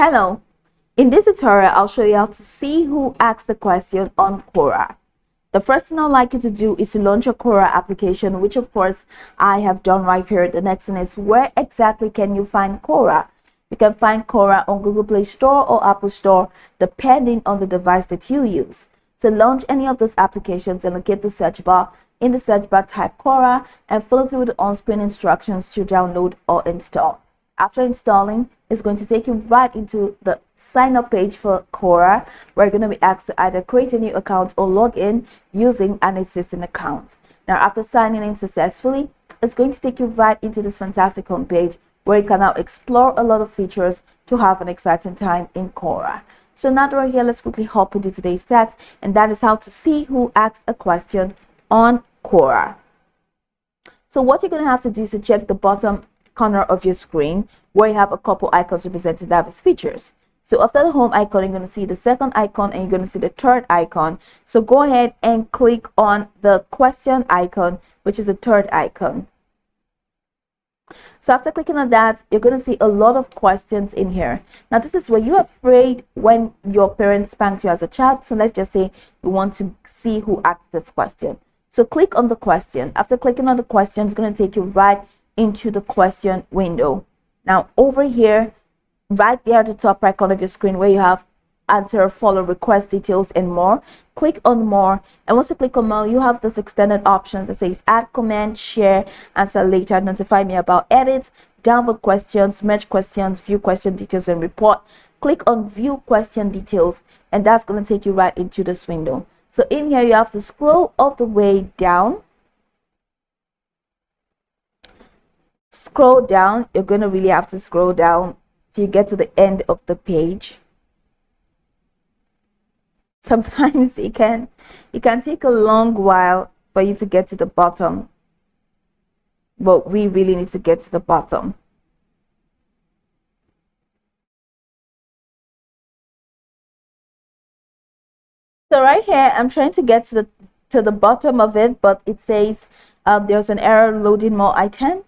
Hello, in this tutorial I'll show you how to see who asked the question on Quora. The first thing I'd like you to do is to launch a Quora application, which of course I have done right here. The next thing is, where exactly can you find Quora? You can find Quora on Google Play Store or Apple Store depending on the device that you use. So launch any of those applications and locate the search bar. In the search bar, type Quora and follow through the on-screen instructions to download or install. After installing, it's going to take you right into the sign up page for Quora, where you're going to be asked to either create a new account or log in using an existing account. Now, after signing in successfully, it's going to take you right into this fantastic homepage where you can now explore a lot of features to have an exciting time in Quora. So now that we're here, let's quickly hop into today's text, and that is how to see who asked a question on Quora. So what you're going to have to do is to check the bottom corner of your screen where you have a couple icons representing that as features. So after the home icon, you're going to see the second icon and you're going to see the third icon. So go ahead and click on the question icon, which is the third icon. So after clicking on that, you're going to see a lot of questions in here. Now this is where you're afraid when your parents spanked you as a child. So let's just say you want to see who asked this question. So click on the question. After clicking on the question, it's going to take you right into the question window. Now over here, right there at the top right corner of your screen where you have answer, follow, request details and more, click on more. And once you click on more, you have this extended options that says add comment, share, answer later, notify me about edits, download questions, merge questions, view question details and report. Click on view question details and that's going to take you right into this window. So in here you have to scroll all the way down. Scroll down, you're going to really have to scroll down till you get to the end of the page. Sometimes it can take a long while for you to get to the bottom, but we really need to get to the bottom. So right here I'm trying to get to the bottom of it, but it says there's an error loading more items.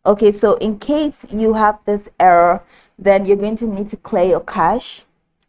Okay, so in case you have this error, then you're going to need to clear your cache.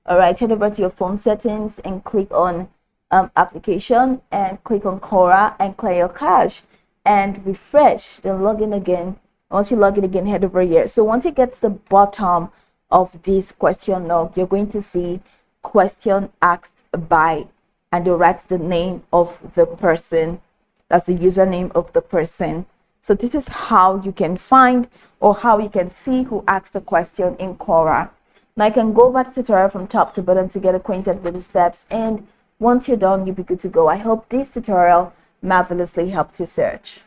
All right, head over to your phone settings and click on application and click on Quora and clear your cache and refresh, then log in again. Once you log in again, head over here. So once you get to the bottom of this question log, you're going to see question asked by, and you write the name of the person. That's the username of the person. So this is how you can find or how you can see who asked the question in Quora. Now you can go over the tutorial from top to bottom to get acquainted with the steps, and once you're done, you'll be good to go. I hope this tutorial marvelously helped you search.